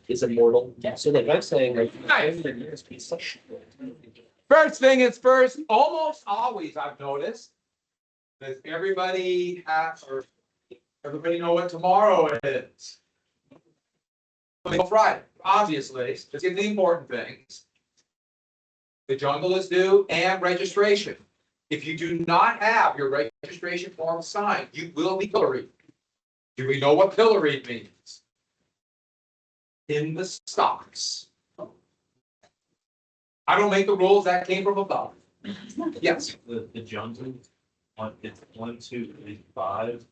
is immortal. So like I'm saying, like, First thing is first, almost always I've noticed. Does everybody have, or everybody know what tomorrow is? Friday, obviously. Let's get to the important things. The jungle is due and registration. If you do not have your registration form signed, you will be pilloried. Do we know what pilloried means? In the stocks. I don't make the rules, that came from above. Yes. The jungle, it's 1, 2, 3, 5.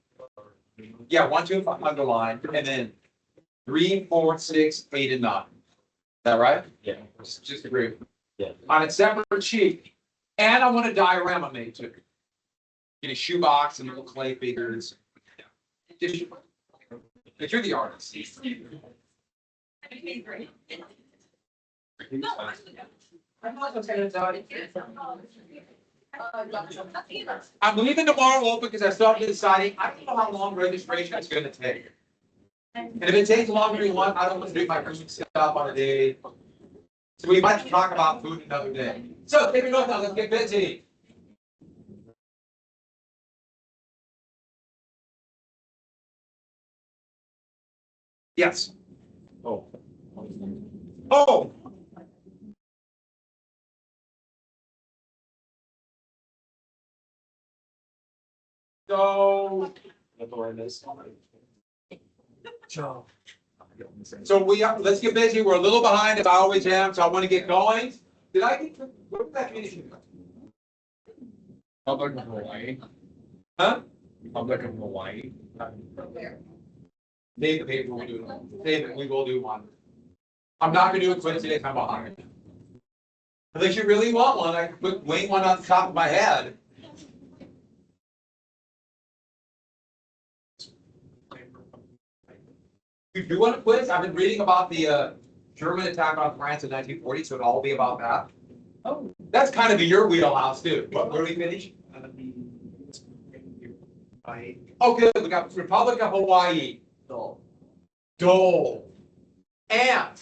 Yeah, 1, 2, 5 underlined, and then 3, 4, 6, 8, and 9. Is that right? Yeah. Just agree. Yeah. On a separate sheet. And I want a diorama made too. Get a shoebox and little clay figures. Just, but you're the artist. I'm leaving tomorrow open because I started deciding, I don't know how long registration is gonna take. And if it takes longer than you want, I don't want to do my food stuff on a day. So we might talk about food another day. So take your notes now, let's get busy. Yes. Oh. Oh. So. So let's get busy. We're a little behind as I always am, so I want to get going. Did I get, what did that mean? Public of Hawaii. Huh? Public of Hawaii. Save the paper, we'll do one. Save it, we will do one. I'm not gonna do it quiz today, I'm behind. Unless you really want one, I could wing one on the top of my head. You do want a quiz? I've been reading about the German attack on France in 1940, so it'll all be about that. Oh, that's kind of in your wheelhouse too. What, where do we finish? Okay, we got Republic of Hawaii. Dole. And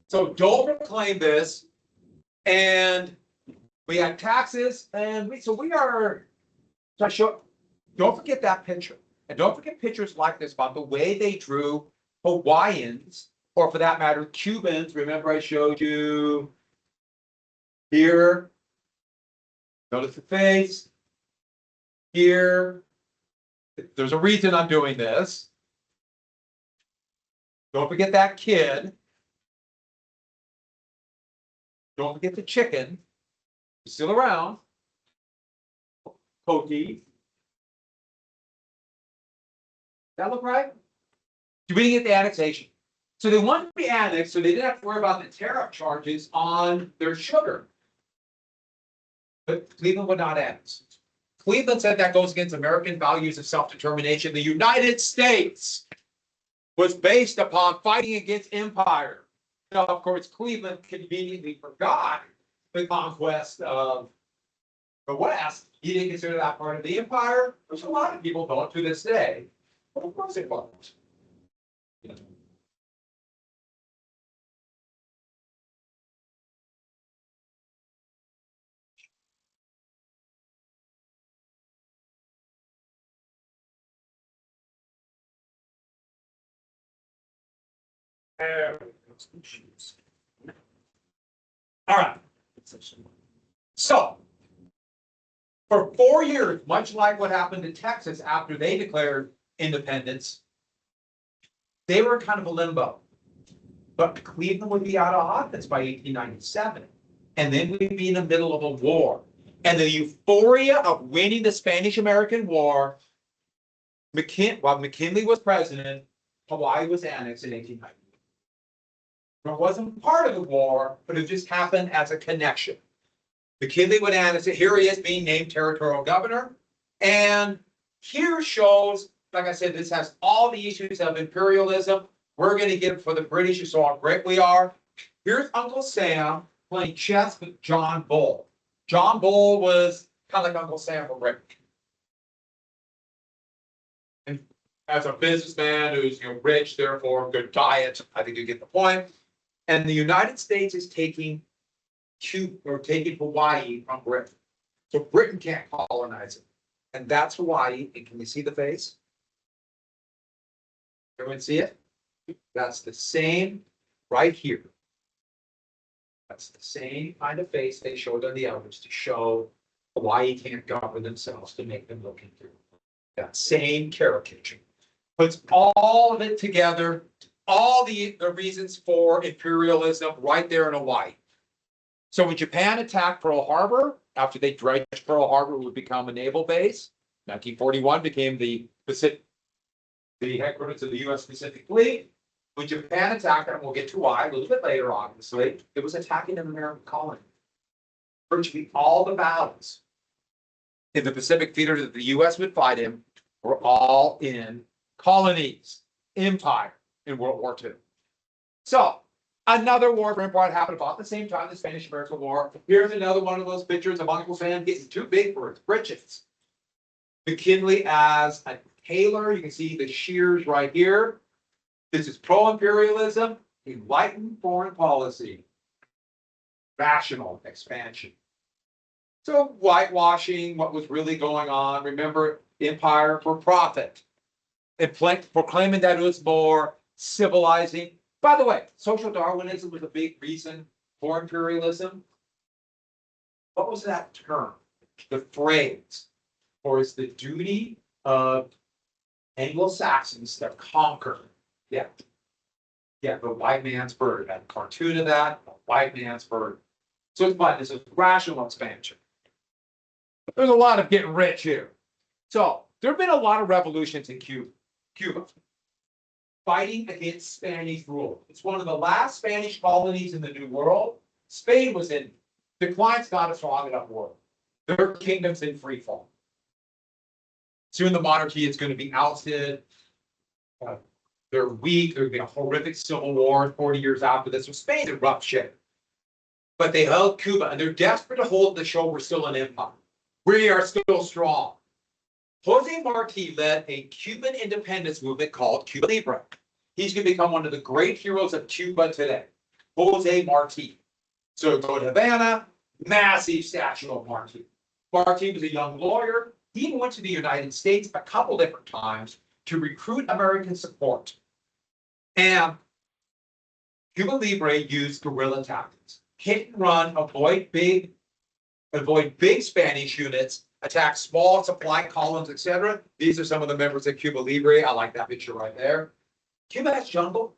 so Dole proclaimed this, and we had taxes, and we are. So I show. Don't forget that picture, and don't forget pictures like this about the way they drew Hawaiians, or for that matter, Cubans. Remember, I showed you here. Notice the face. Here. There's a reason I'm doing this. Don't forget that kid. Don't forget the chicken. He's still around. Pokey. That look right? So we didn't get the annexation. So they wanted to be annexed, so they didn't have to worry about the tariff charges on their sugar. But Cleveland would not annex. Cleveland said that goes against American values of self-determination. The United States was based upon fighting against empire. Now, of course, Cleveland conveniently forgot the conquest of the West. He didn't consider that part of the empire, which a lot of people don't to this day. But of course it was. All right. So, for 4 years, much like what happened in Texas after they declared independence, they were kind of a limbo. But Cleveland would be out of office by 1897. And then we'd be in the middle of a war. And the euphoria of winning the Spanish-American War, while McKinley was president, Hawaii was annexed in 1890. It wasn't part of the war, but it just happened as a connection. McKinley would annex it. Here he is being named territorial governor. And here shows, like I said, this has all the issues of imperialism. We're going to get for the British, you saw how great we are. Here's Uncle Sam playing chess with John Bull. John Bull was kind of like Uncle Sam for Britain. And as a businessman who's, rich, therefore good diet. I think you get the point. And the United States is taking taking Hawaii from Britain. So Britain can't colonize it. And that's Hawaii. And can you see the face? Everyone see it? That's the same right here. That's the same kind of face they showed on the others to show Hawaii can't govern themselves, to make them look into that same caricature. Puts all of it together, all the reasons for imperialism right there in Hawaii. So when Japan attacked Pearl Harbor, after they dredged Pearl Harbor would become a naval base, 1941 became the headquarters of the U.S. Pacific Fleet. When Japan attacked, and we'll get to why a little bit later, obviously, it was attacking an American colony. Virtually all the battles in the Pacific theater that the U.S. would fight in were all in colonies, empire in World War II. So another war for empire happened about the same time, the Spanish-American War. Here's another one of those pictures of Uncle Sam getting too big for his britches. McKinley as a tailor, you can see the shears right here. This is pro-imperialism, enlightened foreign policy, rational expansion. So whitewashing what was really going on. Remember, empire for profit. And proclaiming that it was more civilizing. By the way, social Darwinism was a big reason for imperialism. What was that term? The phrase, or is the duty of Anglo-Saxons to conquer. Yeah. Yeah, the white man's bird. That cartoon of that, the white man's bird. So it's fun. This is rational expansion. There's a lot of getting rich here. So there have been a lot of revolutions in Cuba. Fighting against Spanish rule. It's one of the last Spanish colonies in the New World. Spain was in decline. It's not a strong enough world. Their kingdom's in free fall. Soon the monarchy is going to be ousted. They're weak. There'll be a horrific civil war 40 years after this. So Spain's in rough shape. But they held Cuba, and they're desperate to hold the show we're still an empire. We are still strong. Jose Marti led a Cuban independence movement called Cuba Libre. He's going to become one of the great heroes of Cuba today. Jose Marti. So go to Havana, massive statue of Marti. Marti was a young lawyer. He even went to the United States a couple different times to recruit American support. And Cuba Libre used guerrilla tactics. Hit and run, avoid big Spanish units, attack small supply columns, etc. These are some of the members of Cuba Libre. I like that picture right there. Cuba has jungle,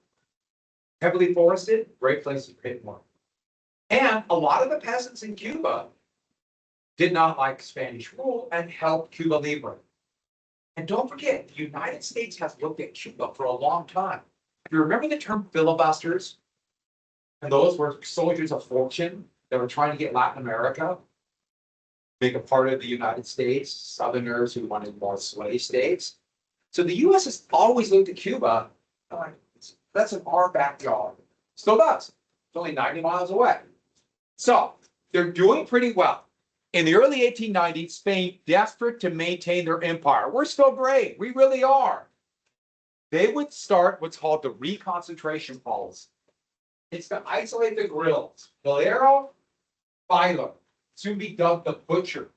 heavily forested, great place to hit and run. And a lot of the peasants in Cuba did not like Spanish rule and helped Cuba Libre. And don't forget, the United States has looked at Cuba for a long time. If you remember the term filibusters, and those were soldiers of fortune that were trying to get Latin America, make a part of the United States, Southerners who wanted more slave states. So the U.S. has always looked at Cuba, like, that's in our backyard. Still does. It's only 90 miles away. So they're doing pretty well. In the early 1890s, Spain, desperate to maintain their empire. We're still great. We really are. They would start what's called the reconcentration policy. It's to isolate the guerrillas. Valero, Filer, soon be dubbed the butcher.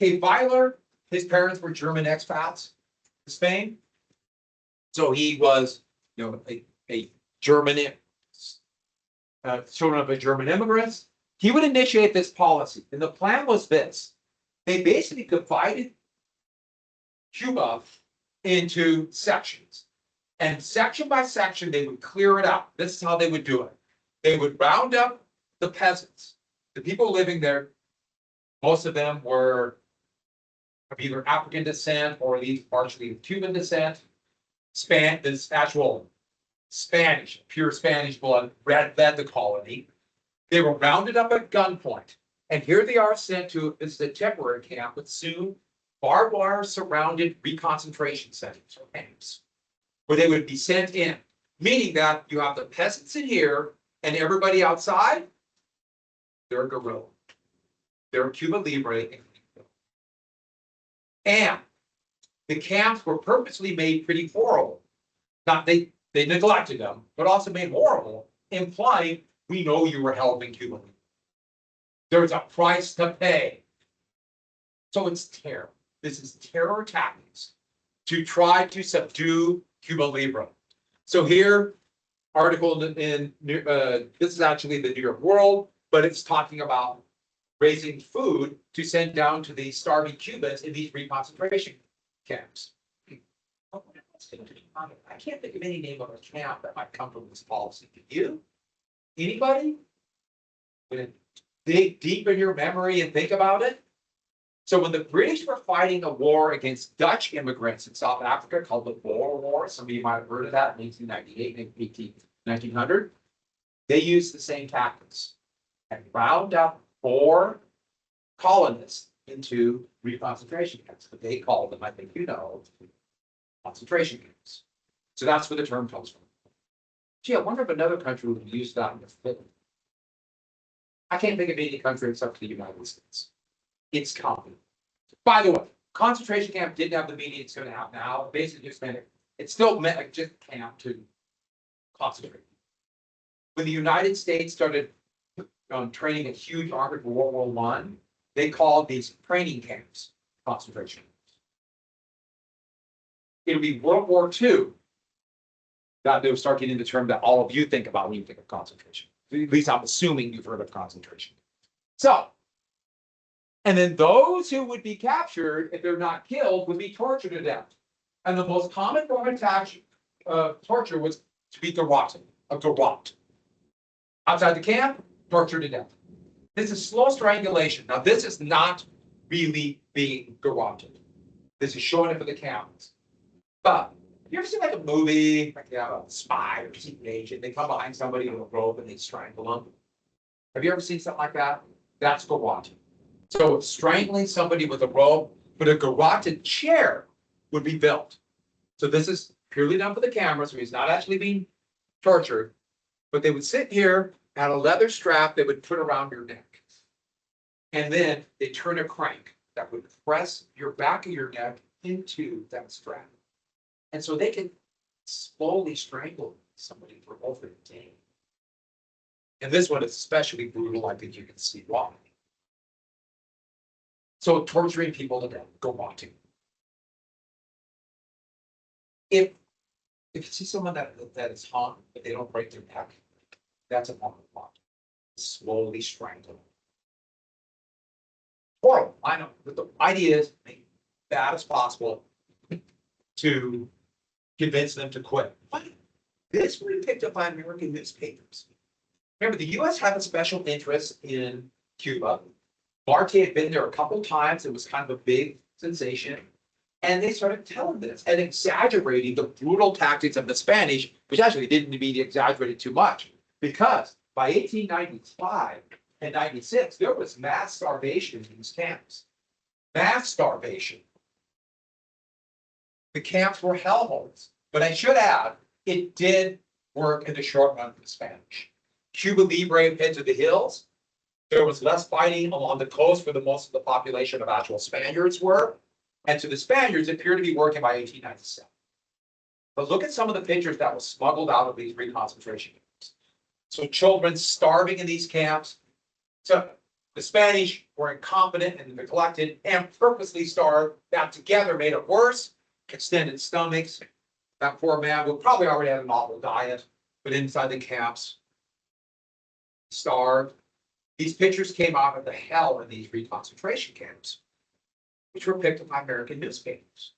Okay, Filer, his parents were German expats to Spain. So he was, a German, children of a German immigrants. He would initiate this policy. And the plan was this. They basically divided Cuba into sections. And section by section, they would clear it out. This is how they would do it. They would round up the peasants, the people living there. Most of them were of either African descent or at least partially of Cuban descent. This actual Spanish, pure Spanish blood, led the colony. They were rounded up at gunpoint. And here they are sent to, this is a temporary camp, but soon barbed wire surrounded reconcentration centers or camps, where they would be sent in, meaning that you have the peasants in here and everybody outside, they're guerrilla. They're Cuba Libre. And The camps were purposely made pretty horrible. Not they neglected them, but also made horrible, implying we know you were held in Cuba. There's a price to pay. So it's terror. This is terror tactics to try to subdue Cuba Libre. So here, article in this is actually the New York World, but it's talking about raising food to send down to the starving Cubans in these reconcentration camps. I can't think of any name of a camp that might come from this policy. Can you? Anybody? Dig deep in your memory and think about it. So when the British were fighting a war against Dutch immigrants in South Africa called the Boer War, some of you might have heard of that in 1898 and 1900, they used the same tactics and round up 4 colonists into reconcentration camps, but they called them, I think you know, concentration camps. So that's where the term comes from. Gee, I wonder if another country would use that in the fit. I can't think of any country except for the United States. It's common. By the way, concentration camp didn't have the meaning it's going to have now. Basically, just meant it still meant like just camp to concentrate. When the United States started training a huge army for World War I, they called these training camps concentration camps. It'll be World War II that they'll start getting the term that all of you think about when you think of concentration. At least I'm assuming you've heard of concentration. So, and then those who would be captured, if they're not killed, would be tortured to death. And the most common form of torture was to be garroted, a garrote. Outside the camp, tortured to death. This is slow strangulation. Now, this is not really being garroted. This is showing it for the cameras. But you ever seen like a movie, like a spy or secret agent? They come behind somebody with a rope and they strangle them. Have you ever seen something like that? That's garroting. So strangling somebody with a rope, but a garroted chair would be built. So this is purely done for the camera, so he's not actually being tortured. But they would sit here, had a leather strap they would put around your neck. And then they turn a crank that would press your back of your neck into that strap. And so they can slowly strangle somebody for over a day. And this one is especially brutal. I think you can see why. So torturing people to death, garroting. If you see someone that is hung, but they don't break their neck, that's a form of garroting. Slowly strangle. Horrible, I know, but the idea is make it bad as possible to convince them to quit. But this was picked up by American newspapers. Remember, the U.S. had a special interest in Cuba. Marte had been there a couple times. It was kind of a big sensation. And they started telling this and exaggerating the brutal tactics of the Spanish, which actually didn't be exaggerated too much. Because by 1895 and 96, there was mass starvation in these camps. Mass starvation. The camps were hellholes. But I should add, it did work in the short run for the Spanish. Cuba Libre into the hills. There was less fighting along the coast where the most of the population of actual Spaniards were. And to the Spaniards, it appeared to be working by 1897. But look at some of the pictures that was smuggled out of these reconcentration camps. So children starving in these camps. So the Spanish were incompetent and neglected and purposely starved. That together made it worse. Extended stomachs. That poor man who probably already had an awful diet, but inside the camps, starved. These pictures came out of the hell in these reconcentration camps, which were picked up by American newspapers.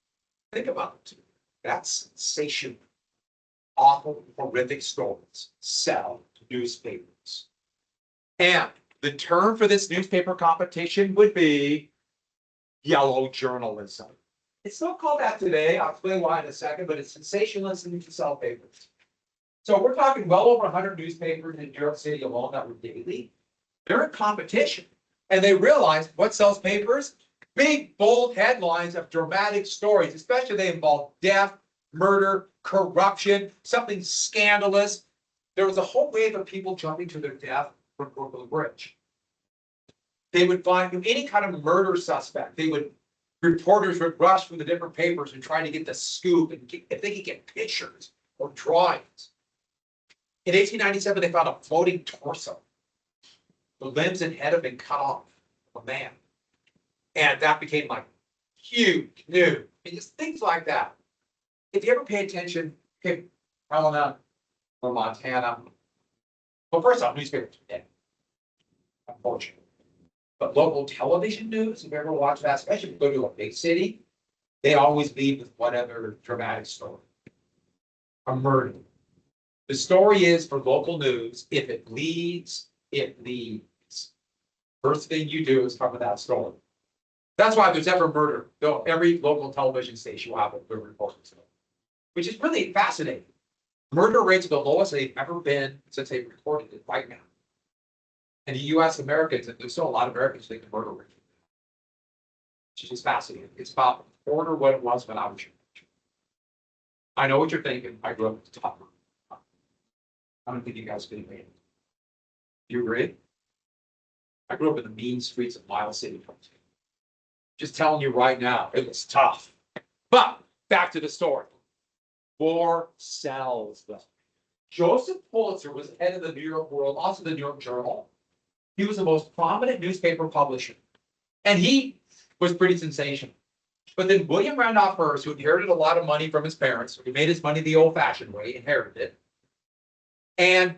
Think about it. That's sensational. Awful, horrific stories sell to newspapers. And the term for this newspaper competition would be yellow journalism. It's not called that today. I'll explain why in a second, but it's sensationalism to sell papers. So we're talking well over 100 newspapers in New York City alone that were daily. They're in competition. And they realized what sells papers? Big, bold headlines of dramatic stories, especially they involve death, murder, corruption, something scandalous. There was a whole wave of people jumping to their death from Brooklyn Bridge. They would find any kind of murder suspect. They would reporters would rush from the different papers and try to get the scoop and if they could get pictures or drawings. In 1897, they found a floating torso. The limbs and head have been cut off of a man. And that became like huge news. And just things like that. If you ever pay attention, okay, Helena or Montana, well, first off, newspapers are dead, unfortunately. But local television news, if you ever watch that, especially if you go to a big city, they always lead with whatever dramatic story. A murder. The story is for local news, if it leads, it leads. First thing you do is cover that story. That's why if there's ever murder, every local television station will have a good report, which is really fascinating. Murder rates are the lowest they've ever been since they recorded it right now. And the US Americans, and there's still a lot of Americans think the murder rate, which is fascinating. It's about a quarter what it was when I was your age. I know what you're thinking. I grew up at the top. I don't think you guys can agree. You agree? I grew up in the mean streets of Miles City. Just telling you right now, it was tough. But back to the story. War sells them. Joseph Pulitzer was head of the New York World, also the New York Journal. He was the most prominent newspaper publisher. And he was pretty sensational. But then William Randolph Hearst, who inherited a lot of money from his parents, he made his money the old-fashioned way, inherited it, and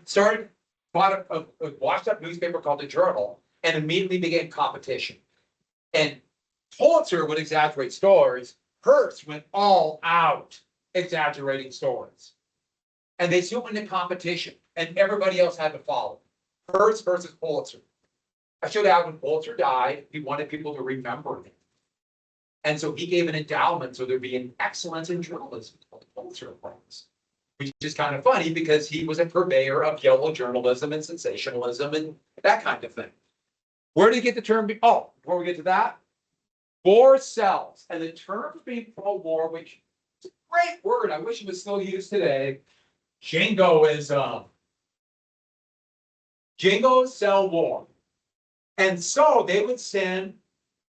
bought a washed-up newspaper called the Journal, and immediately began competition. And Pulitzer would exaggerate stories. Hearst went all out exaggerating stories. And they still went into competition, and everybody else had to follow. Hearst versus Pulitzer. I should add, when Pulitzer died, he wanted people to remember him. And so he gave an endowment so there'd be an excellence in journalism called the Pulitzer Prize, which is kind of funny because he was a purveyor of yellow journalism and sensationalism and that kind of thing. Where did he get the term? Oh, before we get to that, war sells. And the term being pro-war, which is a great word, I wish it was still used today. Jingoism. Jingos sell war. And so they would send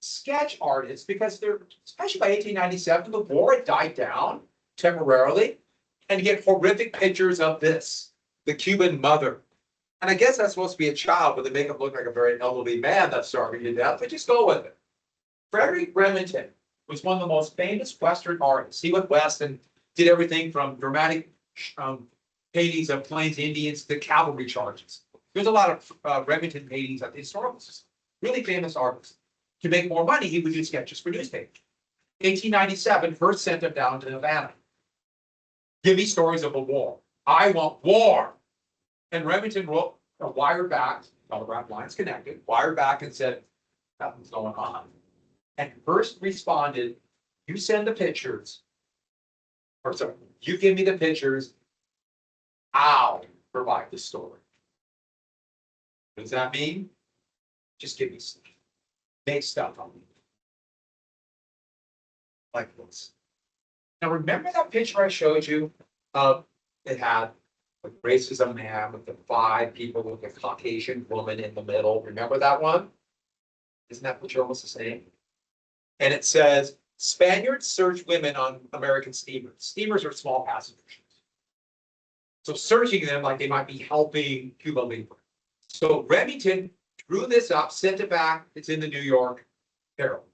sketch artists because they're, especially by 1897, the war had died down temporarily, and you get horrific pictures of this, the Cuban mother. And I guess that's supposed to be a child, but they make him look like a very elderly man that's starving to death, but just go with it. Frederick Remington was one of the most famous Western artists. He went west and did everything from dramatic paintings of Plains Indians to cavalry charges. There's a lot of Remington paintings at the Historical Society. Really famous artist. To make more money, he would do sketches for newspapers. 1897, Hearst sent him down to Havana. Give me stories of a war. I want war. And Remington wrote, wired back, telegraph lines connected, wired back and said, nothing's going on. And Hearst responded, you send the pictures, or sorry, you give me the pictures, I'll provide the story. What does that mean? Just give me stuff. Make stuff on me. Like this. Now remember that picture I showed you of it had the racism man with the 5 people with a Caucasian woman in the middle. Remember that one? Isn't that picture almost the same? And it says, Spaniards search women on American steamers. Steamers are small passenger ships. So searching them like they might be helping Cuba Libre. So Remington drew this up, sent it back. It's in the New York Herald.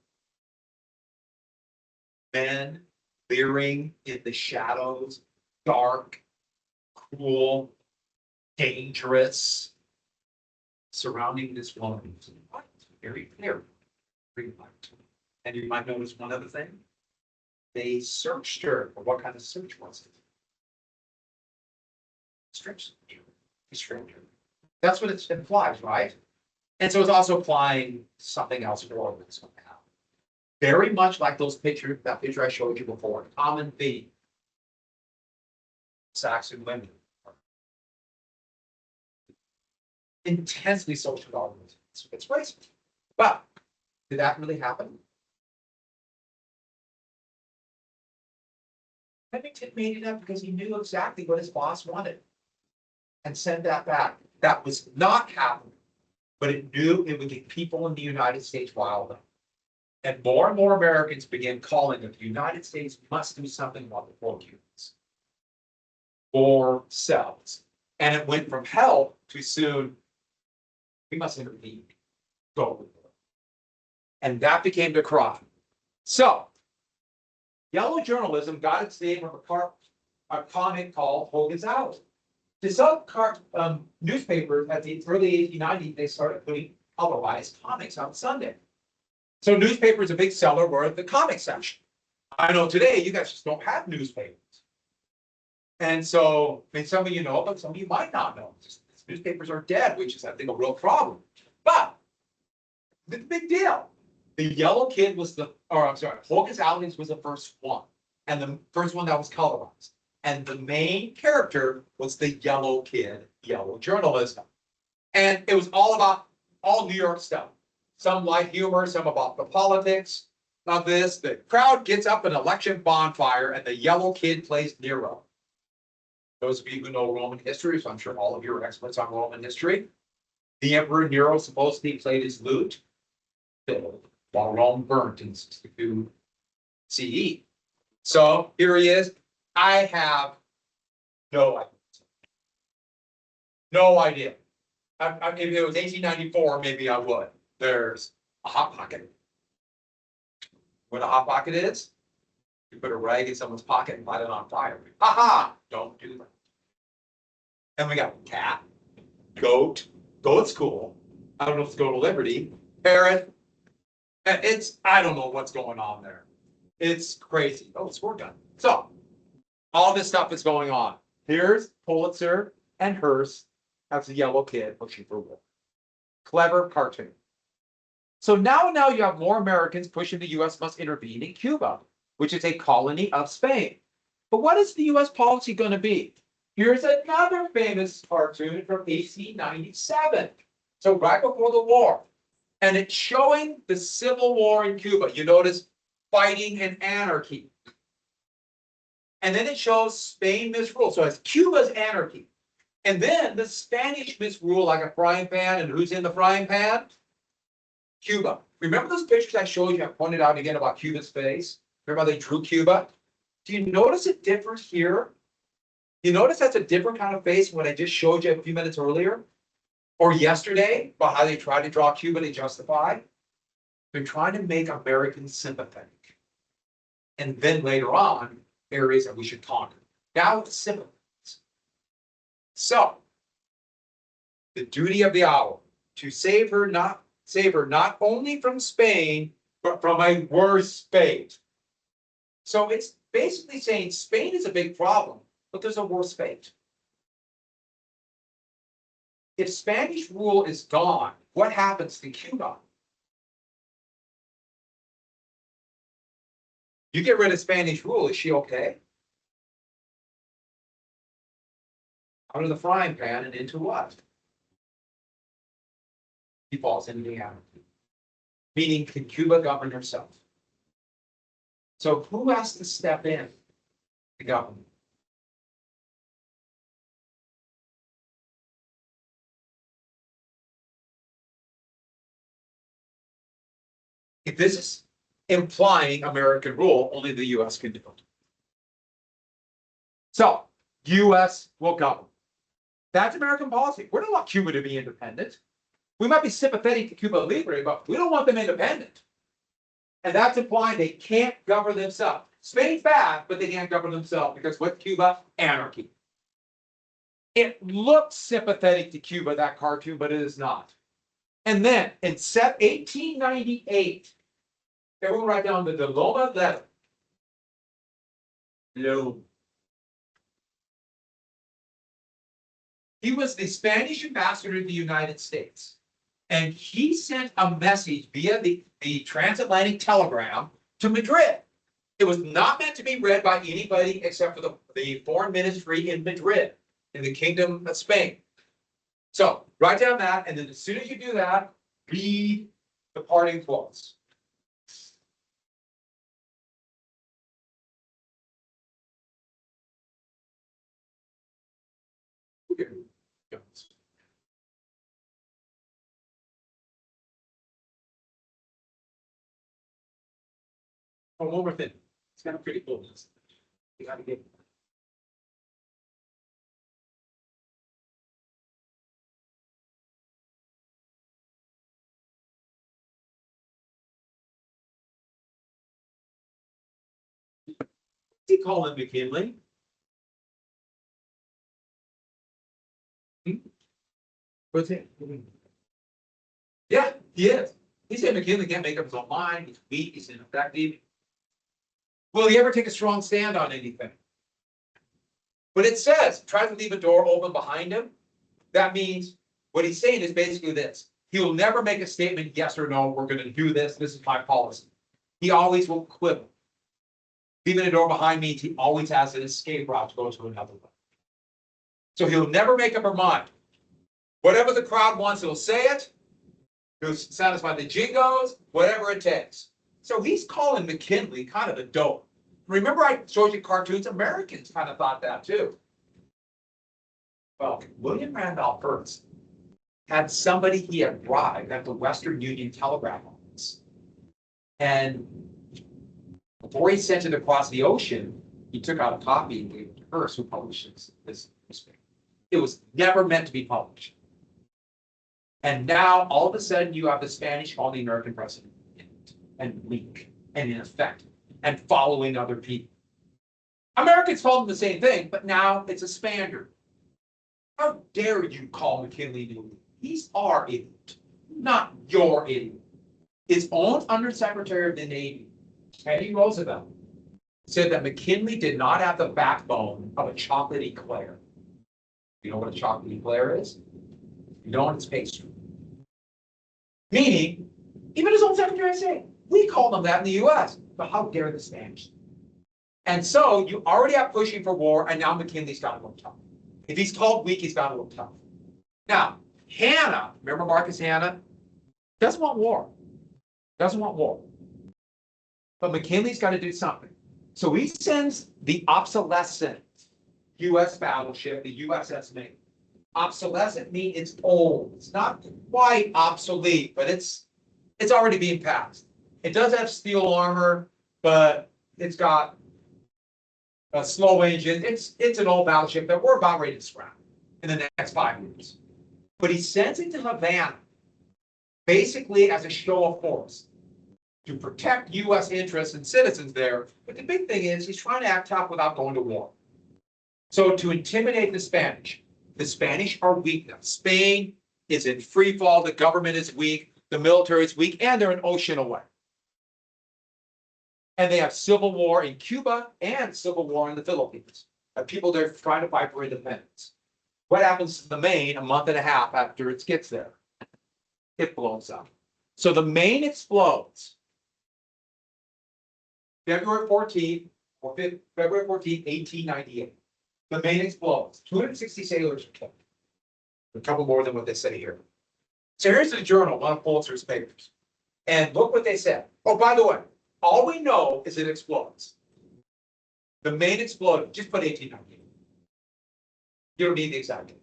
Men leering in the shadows, dark, cool, dangerous, surrounding this woman. Very clear. And you might notice one other thing. They searched her. Or what kind of search was it? Stranger. That's what it implies, right? And so it's also applying something else for it somehow. Very much like those pictures, that picture I showed you before, common theme. Saxon women. Intensely social Darwinism. It's racist. But did that really happen? Remington made it up because he knew exactly what his boss wanted and sent that back. That was not happening, but it knew it would get people in the United States riled up. And more Americans began calling that the United States must do something about the poor Cubans. Or selves. And it went from help to soon, we must intervene. Go. And that became the cry. So, yellow journalism got its name from a comic called Hogan's Alley. To sell newspapers at the early 1890s, they started putting otherwise comics on Sunday. So newspapers, a big seller, were the comic section. I know today you guys just don't have newspapers. And so, I mean, some of you know, but some of you might not know. Just, newspapers are dead, which is, I think, a real problem. But the big deal. The Yellow Kid was Hogan's Alley was the first one, and the first one that was colorized. And the main character was the Yellow Kid, yellow journalism. And it was all about all New York stuff. Some light humor, some about the politics of this. The crowd gets up an election bonfire, and the Yellow Kid plays Nero. Those of you who know Roman history, so I'm sure all of you are experts on Roman history. The Emperor Nero supposedly played his lute while Rome burnt in 62 CE. So here he is. I have no idea. No idea. If it was 1894, maybe I would. There's a hot pocket. What a hot pocket is? You put a rag in someone's pocket and light it on fire. Ha ha! Don't do that. And we got cat, goat. Goat's cool. I don't know if it's go to Liberty. Parrot. I don't know what's going on there. It's crazy. Oh, squirt gun. So, all this stuff is going on. Here's Pulitzer and Hearst as a Yellow Kid pushing for war. Clever cartoon. So now you have more Americans pushing the U.S. must intervene in Cuba, which is a colony of Spain. But what is the U.S. policy going to be? Here's another famous cartoon from 1897. So right before the war. And it's showing the civil war in Cuba. You notice fighting and anarchy. And then it shows Spain misrule. So it's Cuba's anarchy. And then the Spanish misrule like a frying pan. And who's in the frying pan? Cuba. Remember those pictures I showed you? I pointed out again about Cuba's face. Remember how they drew Cuba? Do you notice it differs here? You notice that's a different kind of face from what I just showed you a few minutes earlier? Or yesterday, about how they tried to draw Cuba to justify? They're trying to make Americans sympathetic. And then later on, areas that we should conquer. Now it's sympathies. So, the duty of the hour, to save her not only from Spain, but from a worse fate. So it's basically saying Spain is a big problem, but there's a worse fate. If Spanish rule is gone, what happens to Cuba? You get rid of Spanish rule, is she okay? Out of the frying pan and into what? He falls into the anarchy. Meaning, can Cuba govern herself? So who has to step in? The government. If this is implying American rule, only the U.S. can do it. So, U.S. will govern. That's American policy. We don't want Cuba to be independent. We might be sympathetic to Cuba Libre, but we don't want them independent. And that's implying they can't govern themselves. Spain's bad, but they can't govern themselves because with Cuba, anarchy. It looks sympathetic to Cuba, that cartoon, but it is not. And then in 1898, everyone write down the Loma letter. Loma. He was the Spanish ambassador to the United States. And he sent a message via the transatlantic telegram to Madrid. It was not meant to be read by anybody except for the foreign ministry in Madrid, in the Kingdom of Spain. So write down that, and then as soon as you do that, read the parting quotes. Okay. Oh, one more thing. It's kind of pretty cool. You gotta get. What's he calling McKinley? What's it? Yeah, he is. He said McKinley can't make up his own mind. He's weak. He's ineffective. Will he ever take a strong stand on anything? But it says, try to leave a door open behind him. That means what he's saying is basically this. He will never make a statement, yes or no, we're going to do this. This is my policy. He always will quibble. Leaving a door behind means he always has an escape route to go to another one. So he'll never make up her mind. Whatever the crowd wants, he'll say it. He'll satisfy the jingos, whatever it takes. So he's calling McKinley kind of a dope. Remember I showed you cartoons? Americans kind of thought that too. Well, William Randolph Hearst had somebody he had bribed at the Western Union Telegraph Office. And before he sent it across the ocean, he took out a copy and gave it to Hearst, who published this newspaper. It was never meant to be published. And now, all of a sudden, you have the Spanish calling the American president and weak and ineffective and following other people. Americans told him the same thing, but now it's a Spaniard. How dare you call McKinley an idiot? He's our idiot, not your idiot. His own Undersecretary of the Navy, Teddy Roosevelt, said that McKinley did not have the backbone of a chocolate eclair. You know what a chocolate eclair is? You know it's pastry. Meaning, even his own Secretary of State, we call them that in the US, but how dare the Spanish? And so you already have pushing for war, and now McKinley's got to look tough. If he's called weak, he's got to look tough. Now, Hanna, remember Marcus Hanna? Doesn't want war. Doesn't want war. But McKinley's got to do something. So he sends the obsolescent US battleship, the USS Maine. Obsolescent means it's old. It's not quite obsolete, but it's already being passed. It does have steel armor, but it's got a slow engine. It's an old battleship that we're about ready to scrap in the next 5 years. But he sends it to Havana, basically as a show of force to protect U.S. interests and citizens there. But the big thing is he's trying to act tough without going to war. So to intimidate the Spanish are weak now. Spain is in free fall. The government is weak. The military is weak, and they're an ocean away. And they have civil war in Cuba and civil war in the Philippines. People there trying to fight for independence. What happens to the Maine a month and a half after it gets there? It blows up. So the Maine explodes. February 14th, 1898. The Maine explodes. 260 sailors are killed. A couple more than what they say here. So here's the journal, one of Pulitzer's papers. And look what they said. Oh, by the way, all we know is it explodes. The Maine exploded. Just put 1898. You don't need the exact date.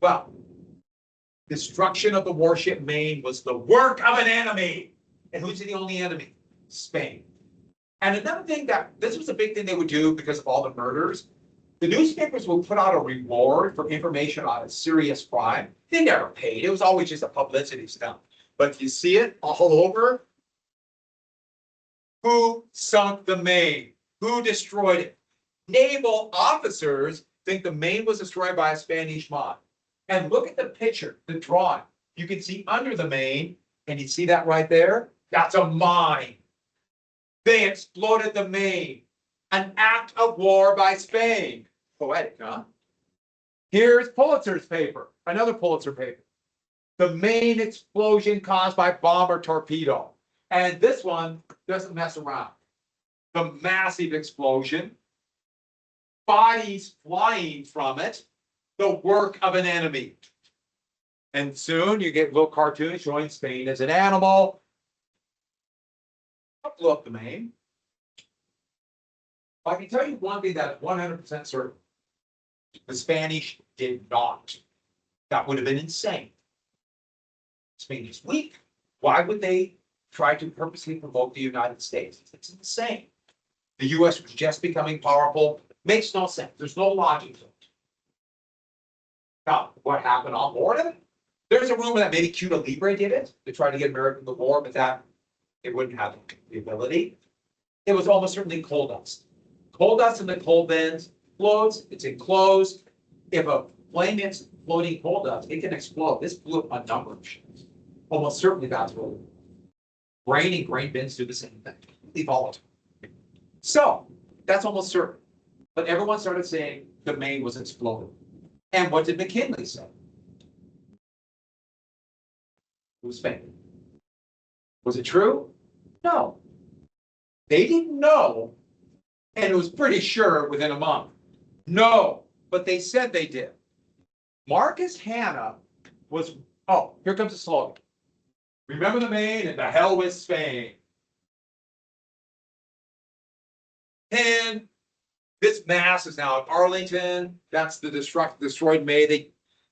Well, destruction of the warship Maine was the work of an enemy. And who's the only enemy? Spain. And another thing this was a big thing they would do because of all the murders. The newspapers would put out a reward for information on a serious crime. They never paid. It was always just a publicity stunt. But you see it all over. Who sunk the Maine? Who destroyed it? Naval officers think the Maine was destroyed by a Spanish mob. And look at the picture, the drawing. You can see under the Maine, and you see that right there? That's a mine. They exploded the Maine. An act of war by Spain. Poetic, huh? Here's Pulitzer's paper, another Pulitzer paper. The Maine explosion caused by bomb or torpedo. And this one doesn't mess around. The massive explosion, bodies flying from it, the work of an enemy. And soon you get little cartoons showing Spain as an animal. Blew up the Maine. I can tell you one thing that is 100% certain. The Spanish did not. That would have been insane. Spain is weak. Why would they tried to purposely provoke the United States. It's insane. The US was just becoming powerful. Makes no sense. There's no logic to it. Now, what happened on board of it? There's a rumor that maybe Cuba Libre did it to try to get America in the war, but that it wouldn't have the ability. It was almost certainly coal dust. Coal dust in the coal bins floats, it's enclosed. If a flame hits floating coal dust, it can explode. This blew up a number of ships. Almost certainly that's what it was. Grain and grain bins do the same thing. Completely volatile. So that's almost certain. But everyone started saying the Maine was exploded. And what did McKinley say? It was fake. Was it true? No. They didn't know, and it was pretty sure within a month. No, but they said they did. Marcus Hanna was, oh, here comes the slogan. Remember the Maine and the hell with Spain. And this mass is now at Arlington. That's the destroyed Maine.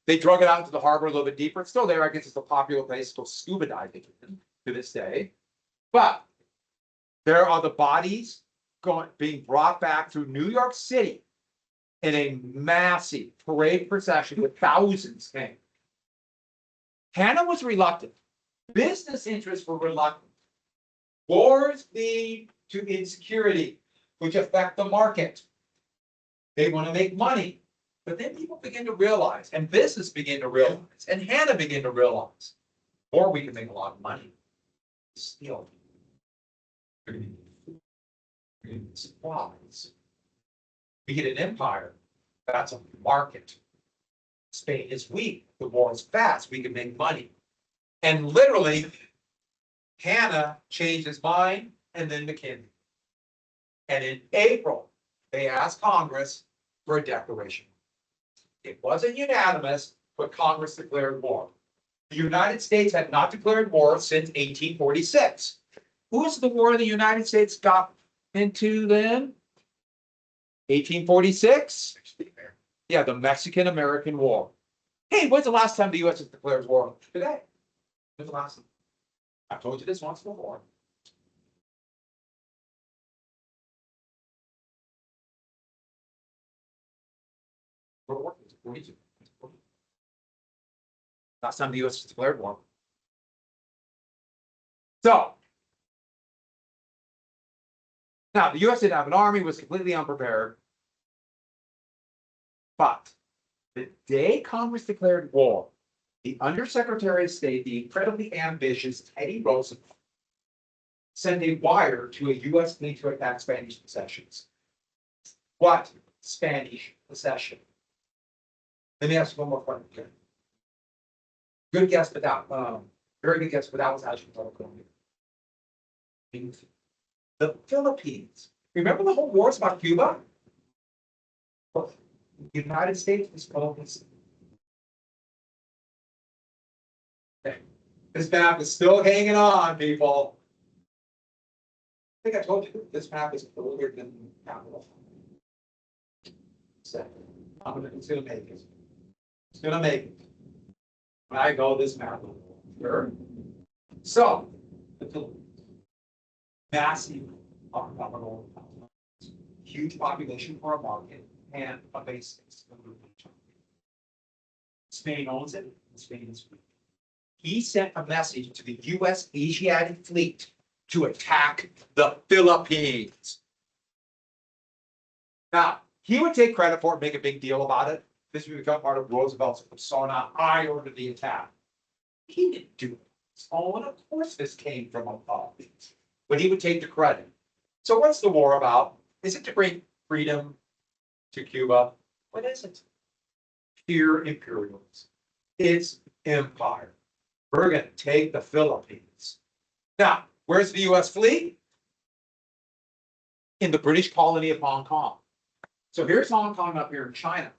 They drug it out into the harbor a little bit deeper. It's still there. I guess it's a popular place to go scuba diving to this day. But there are the bodies being brought back through New York City in a massive parade procession with thousands came. Hanna was reluctant. Business interests were reluctant. Wars lead to insecurity, which affect the market. They want to make money. But then people begin to realize, and business begin to realize, and Hanna began to realize, or we can make a lot of money. Steal. We're going to need supplies. We get an empire. That's a market. Spain is weak. The war is fast. We can make money. And literally, Hanna changed his mind, and then McKinley. And in April, they asked Congress for a declaration. It wasn't unanimous, but Congress declared war. The United States had not declared war since 1846. Who was the war the United States got into then? 1846? Yeah, the Mexican-American War. Hey, when's the last time the U.S. has declared war? Today. When's the last time? I've told you this once before. War. 42. Last time the U.S. declared war. So, now the U.S. didn't have an army, was completely unprepared. But the day Congress declared war, the Undersecretary of State, the incredibly ambitious Teddy Roosevelt, sent a wire to a U.S. fleet to attack Spanish possessions. What Spanish possession? Let me ask you one more question. Good guess, but that, very good guess, but that was actually Colombia. The Philippines. Remember the whole wars about Cuba? The United States was focused. Okay. This map is still hanging on, people. I think I told you this map is older than the capital. So, it's gonna make it. It's gonna make it. When I go this map. Sure. So, the Philippines. Massive capital, huge population for a market, and a basics. Spain owns it, and Spain is weak. He sent a message to the U.S. Asiatic fleet to attack the Philippines. Now, he would take credit for it, make a big deal about it. This would become part of Roosevelt's persona. I ordered the attack. He didn't do it. Oh, and of course this came from above. But he would take the credit. So what's the war about? Is it to bring freedom to Cuba? What is it? Pure imperialism. It's empire. We're going to take the Philippines. Now, where's the U.S. fleet? In the British colony of Hong Kong. So here's Hong Kong up here in China.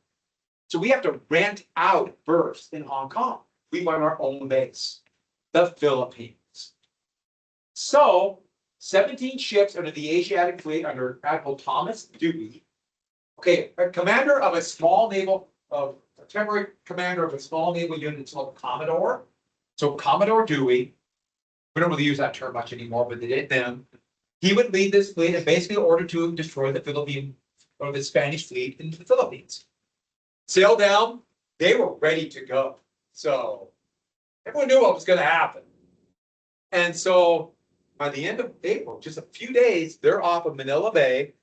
So we have to rent out first in Hong Kong. We want our own base, the Philippines. So 17 ships under the Asiatic fleet under Admiral Thomas Dewey. Okay, a temporary commander of a small naval unit called Commodore. So Commodore Dewey We don't really use that term much anymore, but they did then. He would lead this fleet and basically order to destroy the Philippine or the Spanish fleet in the Philippines. Sail down, they were ready to go. So everyone knew what was going to happen. And so by the end of April, just a few days, they're off of Manila Bay.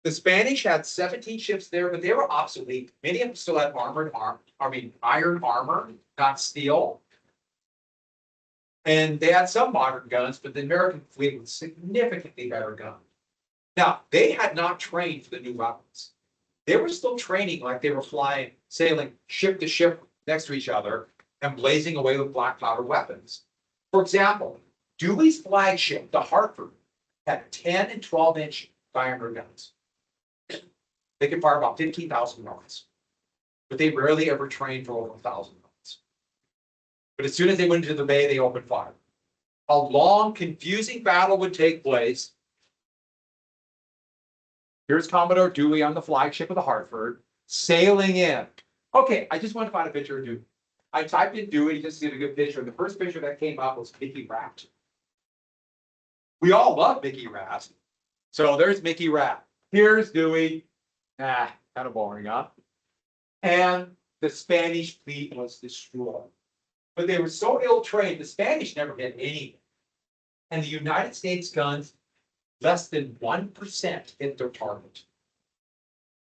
The Spanish had 17 ships there, but they were obsolete. Many of them still had iron armor, not steel. And they had some modern guns, but the American fleet was significantly better gunned. Now, they had not trained for the new weapons. They were still training like they were sailing ship to ship next to each other and blazing away with black powder weapons. For example, Dewey's flagship, the Hartford, had 10 and 12-inch diameter guns. They could fire about 15,000 rounds, but they rarely ever trained for over 1,000 rounds. But as soon as they went into the bay, they opened fire. A long, confusing battle would take place. Here's Commodore Dewey on the flagship of the Hartford, sailing in. Okay, I just want to find a picture of Dewey. I typed in Dewey just to get a good picture. The first picture that came up was Mickey Rat. We all love Mickey Rat. So there's Mickey Rat. Here's Dewey. Kind of boring, huh? And the Spanish fleet was destroyed. But they were so ill-trained, the Spanish never hit anything. And the United States guns, less than 1% hit their target.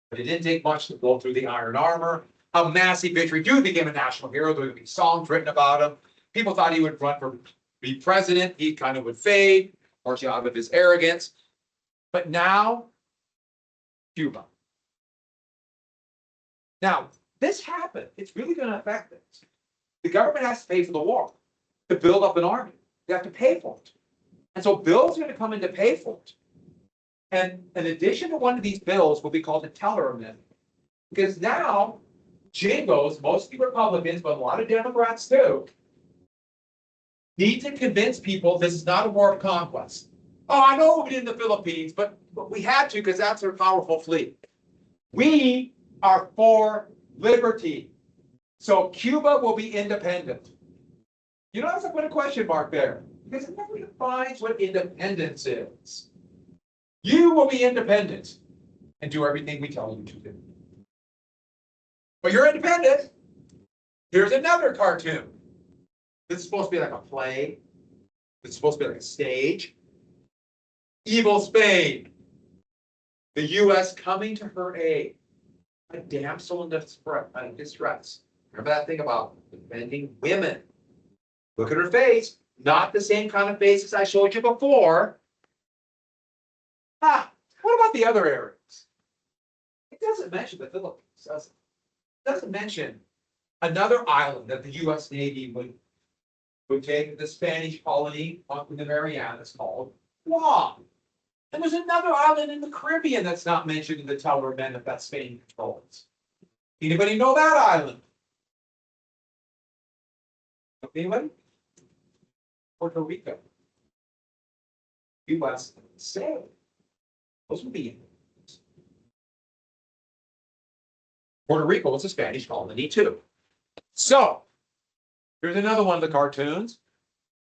But it didn't take much to blow through the iron armor. A massive victory. Dewey became a national hero. There would be songs written about him. People thought he would run for be president. He kind of would fade, partially out of his arrogance. But now, Cuba. Now, this happened. It's really going to affect things. The government has to pay for the war, to build up an army. They have to pay for it. And so bills are going to come in to pay for it. And in addition to one of these bills will be called the Teller Amendment. Because now, jingos, mostly Republicans, but a lot of Democrats too, need to convince people this is not a war of conquest. Oh, I know we did in the Philippines, but we had to because that's their powerful fleet. We are for liberty. So Cuba will be independent. You notice I put a question mark there because it never defines what independence is. You will be independent and do everything we tell you to do. But you're independent. Here's another cartoon. This is supposed to be like a play. It's supposed to be like a stage. Evil Spain. The U.S. coming to her aid. A damsel in distress. Remember that thing about defending women. Look at her face. Not the same kind of face as I showed you before. What about the other areas? It doesn't mention the Philippines, does it? It doesn't mention another island that the U.S. Navy would take the Spanish colony in the Marianas called Guam. And there's another island in the Caribbean that's not mentioned in the Teller Amendment that Spain controls. Anybody know that island? Anybody? Puerto Rico. U.S. sailed. Those would be Puerto Rico was a Spanish colony too. So here's another one of the cartoons.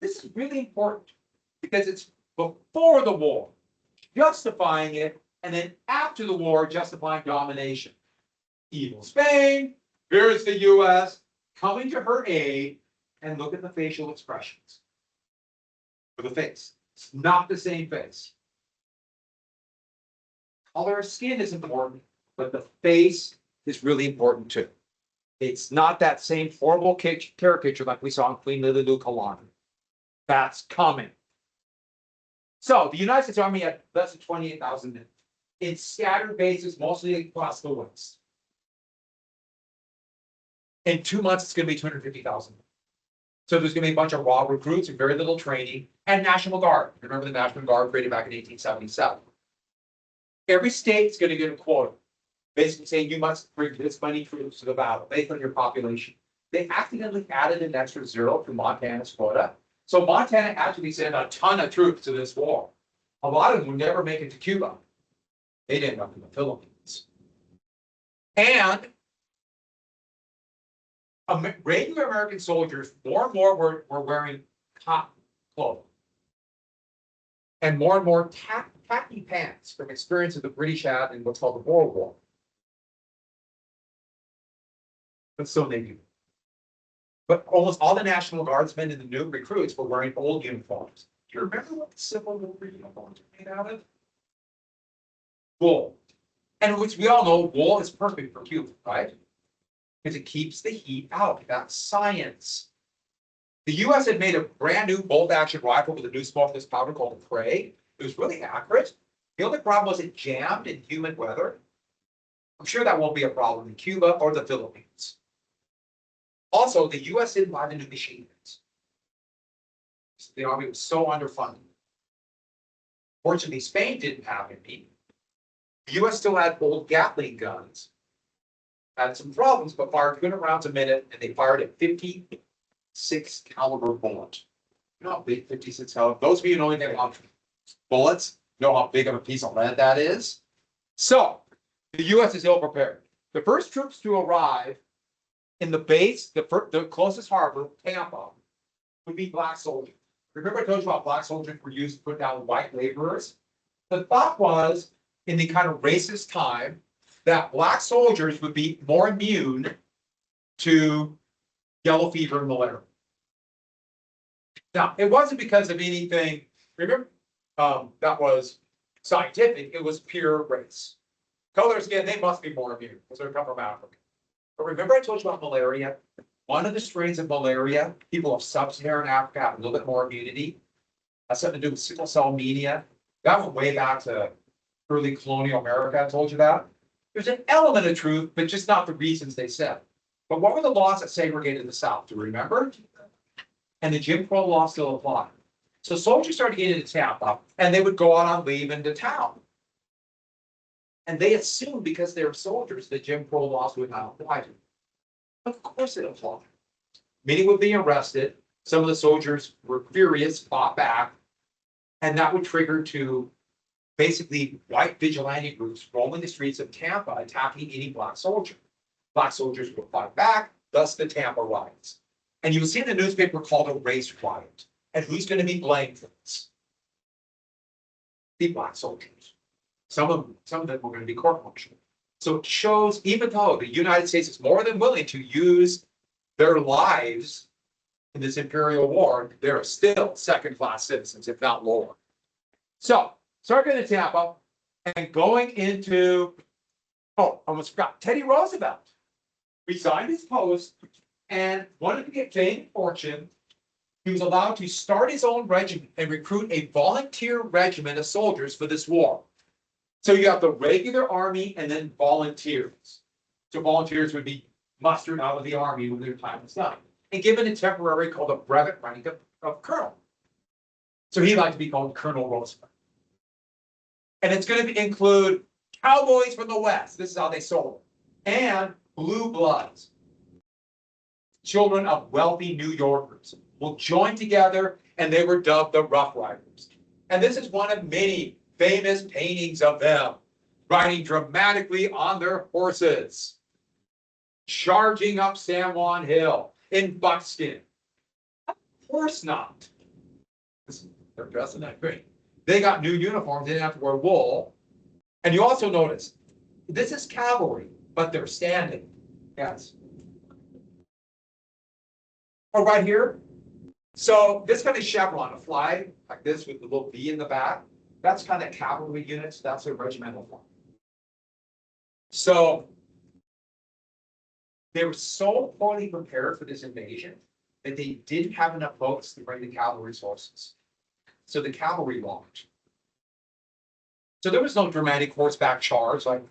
This is really important because it's before the war, justifying it, and then after the war, justifying domination. Evil Spain, here's the U.S. coming to her aid, and look at the facial expressions for the face. It's not the same face. Color of skin is important, but the face is really important too. It's not that same horrible caricature like we saw in Queen Lililu Kalani. That's coming. So the United States Army had less than 28,000 men in scattered bases, mostly across the West. In 2 months, it's going to be 250,000. So there's going to be a bunch of raw recruits and very little training, and National Guard. Remember the National Guard created back in 1877. Every state's going to get a quota, basically saying you must bring this many troops to the battle based on your population. They accidentally added an extra zero to Montana's quota. So Montana actually sent a ton of troops to this war. A lot of them would never make it to Cuba. They'd end up in the Philippines. And regular American soldiers, more and more were wearing clothing. And more tacky pants from experiences the British had in what's called the Boer War. But so they do. But almost all the National Guardsmen and the new recruits were wearing old uniforms. Do you remember what the Civil War uniforms were made out of? Wool. And which we all know wool is perfect for Cuba, right? Because it keeps the heat out. That's science. The US had made a brand new bolt action rifle with a new smokeless powder called the Prey. It was really accurate. The only problem was it jammed in humid weather. I'm sure that won't be a problem in Cuba or the Philippines. Also, the US didn't buy the new machine guns. The Army was so underfunded. Fortunately, Spain didn't have any. The US still had old Gatling guns. Had some problems, but fired 200 rounds a minute, and they fired a 56 caliber bullet. You know how big 56 caliber? Those of you who know anything about bullets know how big of a piece of lead that is. So, the US is ill prepared. The first troops to arrive in the base, the closest harbor, Tampa, would be black soldiers. Remember I told you about black soldiers were used to put down white laborers? The thought was, in the kind of racist time, that black soldiers would be more immune to yellow fever and malaria. Now, it wasn't because of anything, remember, that was scientific, it was pure race. Color skin, they must be more immune because they come from Africa. But remember I told you about malaria? One of the strains of malaria, people of sub-Saharan Africa have a little bit more immunity. That's something to do with sickle cell anemia. That went way back to early colonial America, I told you that. There's an element of truth, but just not the reasons they said. But what were the laws that segregated the South? Do you remember? And the Jim Crow law still applied. So soldiers started getting into Tampa, and they would go out on leave into town. And they assumed because they were soldiers that Jim Crow laws would not apply to them. Of course it applied. Many would be arrested. Some of the soldiers were furious, fought back, and that would trigger to basically white vigilante groups roaming the streets of Tampa, attacking any black soldier. Black soldiers would fight back, thus the Tampa riots. And you will see in the newspaper called a race riot. And who's going to be blamed for this? The black soldiers. Some of them were going to be court-martialed. So it shows, even though the United States is more than willing to use their lives in this imperial war, they're still second-class citizens, if not lower. So, start going to Tampa and going into, oh, almost forgot, Teddy Roosevelt resigned his post and wanted to get fame and fortune. He was allowed to start his own regiment and recruit a volunteer regiment of soldiers for this war. So you have the regular army and then volunteers. So volunteers would be mustered out of the army when their time was done and given a temporary called a brevet rank of colonel. So he liked to be called Colonel Roosevelt. And it's going to include cowboys from the West. This is how they sold it. And blue bloods. Children of wealthy New Yorkers will join together, and they were dubbed the Rough Riders. And this is one of many famous paintings of them riding dramatically on their horses, charging up San Juan Hill in buckskin. Of course not. They're dressing that great. They got new uniforms, they didn't have to wear wool. And you also notice, this is cavalry, but they're standing. Yes. Oh, right here. So this kind of chevron, a flag like this with the little V in the back, that's kind of cavalry units, that's a regimental flag. So they were so poorly prepared for this invasion that they didn't have enough boats to bring the cavalry's horses. So the cavalry walked. So there was no dramatic horseback charge like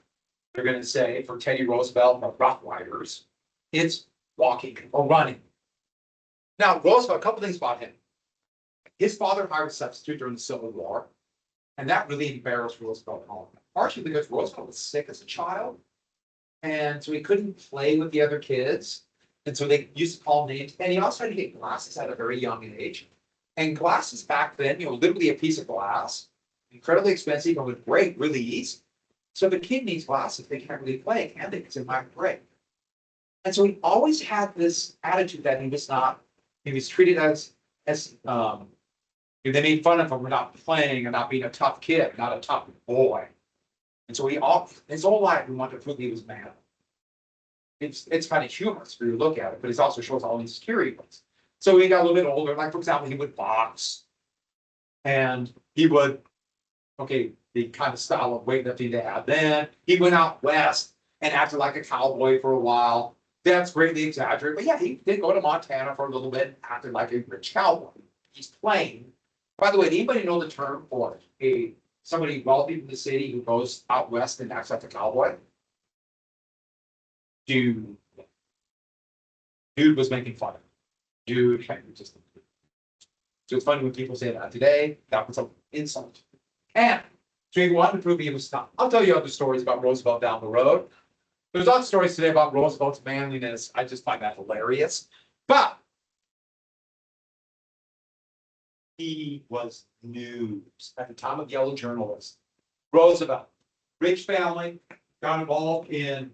they're going to say for Teddy Roosevelt or Rough Riders. It's walking or running. Now, Roosevelt, a couple things about him. His father hired a substitute during the Civil War, and that really embarrassed Roosevelt home. Partially because Roosevelt was sick as a child, and so he couldn't play with the other kids, and so they used to call him names. And he also had to get glasses at a very young age. And glasses back then, literally a piece of glass, incredibly expensive, but would break really easy. So the kid needs glasses, they can't really play, can they? Because it might break. And so he always had this attitude that he was treated as They made fun of him for not playing and not being a tough kid, not a tough boy. And so his whole life, he wanted to prove he was man. It's kind of humorous for you to look at it, but it also shows all insecurity he was. So he got a little bit older, like for example, he would box. And he would, okay, the kind of style of weightlifting they had then. He went out west and acted like a cowboy for a while. That's greatly exaggerated, but yeah, he did go to Montana for a little bit, acted like a rich cowboy. He's plain. By the way, anybody know the term for somebody wealthy from the city who goes out west and acts like a cowboy? Dude was making fun of him. Dude, just so it's funny when people say that today. That was an insult. And so he wanted to prove he was tough. I'll tell you other stories about Roosevelt down the road. There's lots of stories today about Roosevelt's manliness. I just find that hilarious. But he was news at the time of yellow journalism. Roosevelt, rich family, got involved in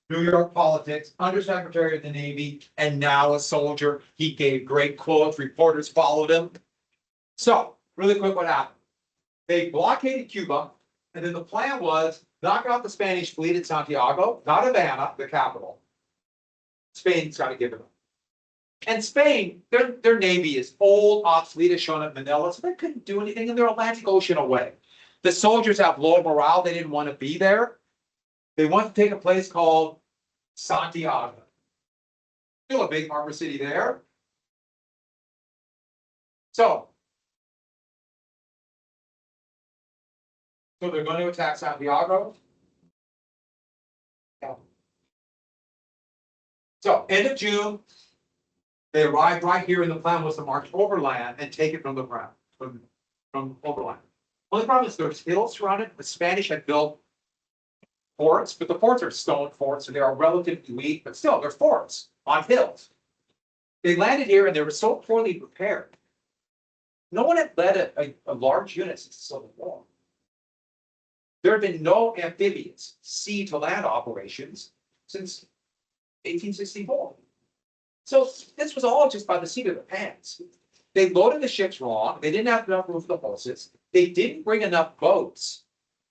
New York politics, undersecretary of the Navy, and now a soldier. He gave great quotes. Reporters followed him. So, really quick, what happened? They blockaded Cuba, and then the plan was knock out the Spanish fleet at Santiago, not Havana, the capital. Spain's got to give it up. And Spain, their navy is old, obsolete, as shown at Manila, so they couldn't do anything in their Atlantic Ocean away. The soldiers have low morale. They didn't want to be there. They want to take a place called Santiago. Still a big harbor city there. So they're going to attack Santiago. Yeah. So end of June, they arrived right here, and the plan was to march overland and take it from the ground, from overland. Only problem is there's hills surrounded. The Spanish had built forts, but the forts are stone forts, so they are relatively weak, but still, they're forts on hills. They landed here, and they were so poorly prepared. No one had led a large unit since the Civil War. There have been no amphibious sea-to-land operations since 1864. So this was all just by the seat of the pants. They loaded the ships wrong. They didn't have enough room for the horses. They didn't bring enough boats.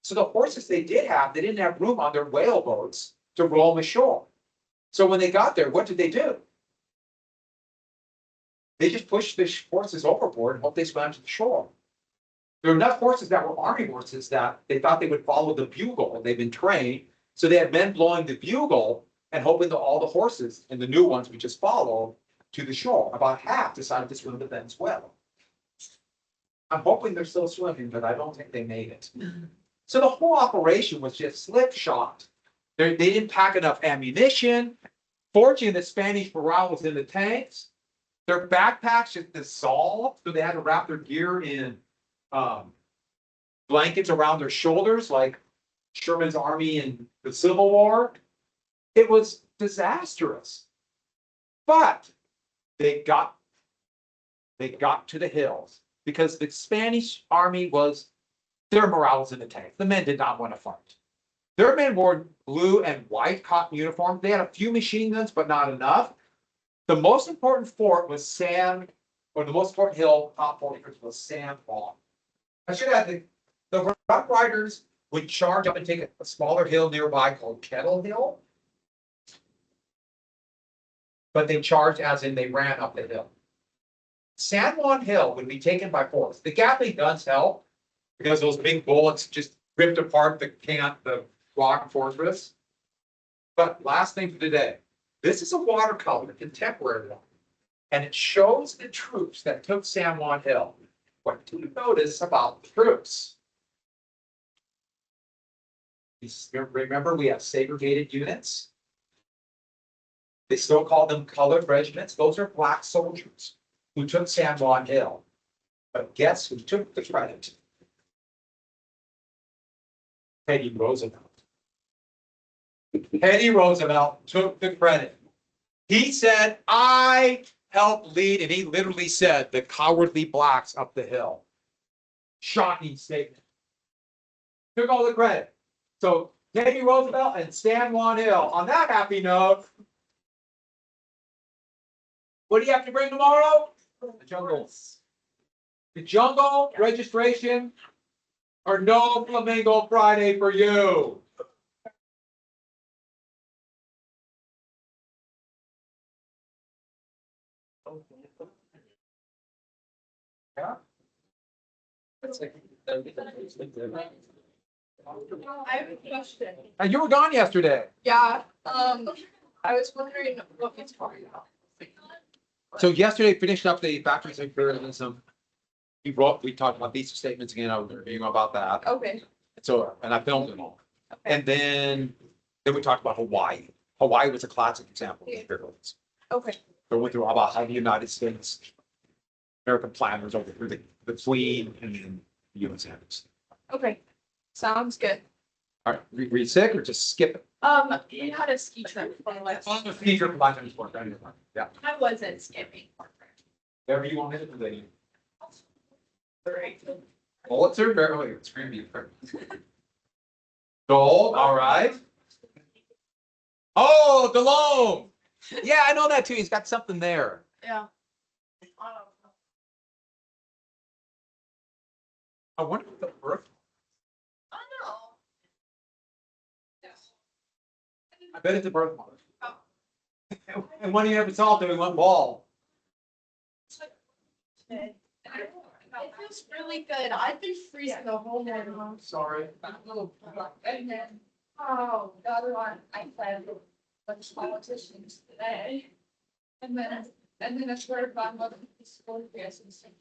So the horses they did have, they didn't have room on their whale boats to row them ashore. So when they got there, what did they do? They just pushed the horses overboard and hoped they swam to the shore. There were enough horses that were army horses that they thought they would follow the bugle, and they've been trained. So they had men blowing the bugle and hoping that all the horses and the new ones would just follow to the shore. About half decided to swim to Venezuela. I'm hoping they're still swimming, but I don't think they made it. So the whole operation was just slipshod. They didn't pack enough ammunition. Fortunately, the Spanish morale was in the tanks. Their backpacks just dissolved, so they had to wrap their gear in blankets around their shoulders, like Sherman's army in the Civil War. It was disastrous. But they got to the hills because the Spanish army their morale was in the tank. The men did not want to fight. Their men wore blue and white cotton uniforms. They had a few machine guns, but not enough. The most important fort was the most important hill, top 40 was San Juan. I should add the Rough Riders would charge up and take a smaller hill nearby called Kettle Hill. But they charged as in they ran up the hill. San Juan Hill would be taken by force. The Gatling guns helped because those big bullets just ripped apart the rock fortress. But last thing for today. This is a watercolor, contemporary one, and it shows the troops that took San Juan Hill. What do you notice about the troops? Remember, we have segregated units. They still call them colored regiments. Those are black soldiers who took San Juan Hill. But guess who took the credit? Teddy Roosevelt. Teddy Roosevelt took the credit. He said, I helped lead, and he literally said, the cowardly blacks up the hill. Shocking statement. Took all the credit. So Teddy Roosevelt and San Juan Hill. On that happy note, what do you have to bring tomorrow? The jungles. The jungle registration or no Flamingo Friday for you. Yeah. I have a question. You were gone yesterday. Yeah, I was wondering what we talked about. So yesterday, finishing up the factories and imperialism, we talked about these statements again. I was reviewing about that. Okay, So, and I filmed them all. And then we talked about Hawaii. Hawaii was a classic example of imperialism. okay, So we went through about how the United States, American planners overthrew the Queen and then the US embassy. okay. Sounds good. All right, read sick or just skip it? We had a ski trip for last. On the feature of Black Times Sport, yeah, I wasn't skipping. whatever you want to do. Pulitzer, barely, it's going to be perfect. Gold, all right. Oh, DeLome. Yeah, I know that too. He's got something there. Yeah. I wonder if the Earth. I know. I bet it's a birthmark. Oh. And when you have it solved, we went ball. It feels really good. I've been freezing the whole morning. Sorry. And then, oh, the other one, I played with a bunch of politicians today. And then a third one was the school dress and stuff.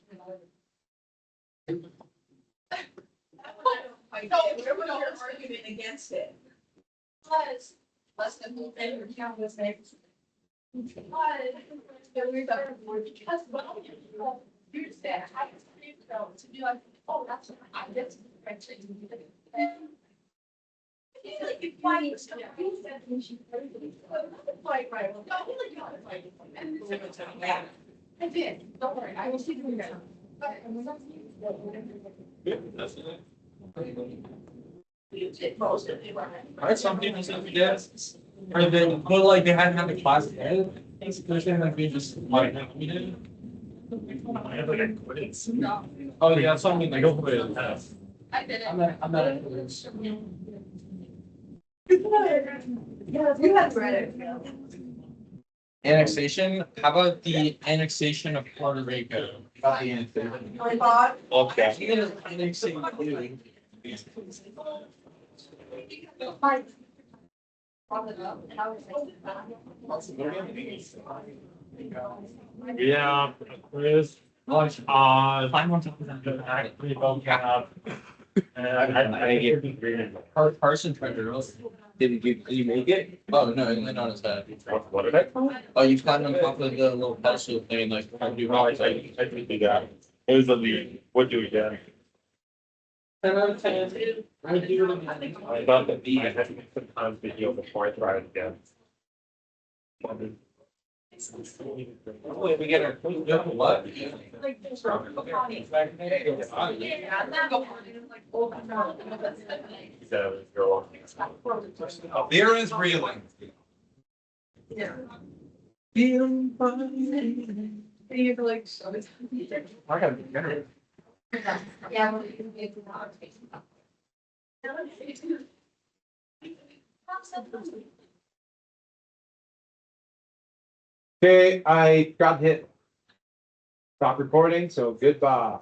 Where was your argument against it? Was less than who they were counting as neighbors. Because well, here's that. I was to be like, oh, that's I get to the right thing. I feel like if fighting stuff, he said when she fight right. No, I really got to fight. I did. Don't worry. I will see you there. You did most of it right. Right, some people said we did. Or they, but like they hadn't had the class today. They're saying like we just like we did. I have like I quit. No, Oh yeah, so I mean like hopefully it'll pass. I did it. I'm not. Yeah, you had read it. Annexation, how about the annexation of Puerto Rico? About the annexation. I thought. Okay. Annexing you. Yeah, Chris. Find one something that we both have. And I get Carson treasure. Did you make it? Oh, no, it landed on his head. what did I? Oh, you climbed on top of the little pedestal thing, like, how do you? No, I think we got it. It was the lead. What do we get? 10 out of 10. I do it. I thought that I had to make some time video before I tried it again. Wait, we get our what? Like, there's Robert Lacani. Yeah, and then go on, and it's like, oh, no, that's the thing. So, go on. Beer is reeling. Yeah. Feeling fine. You're like, so it's. I gotta be better. Yeah, well, you can make it out. Okay, I got hit. Stop recording, so goodbye.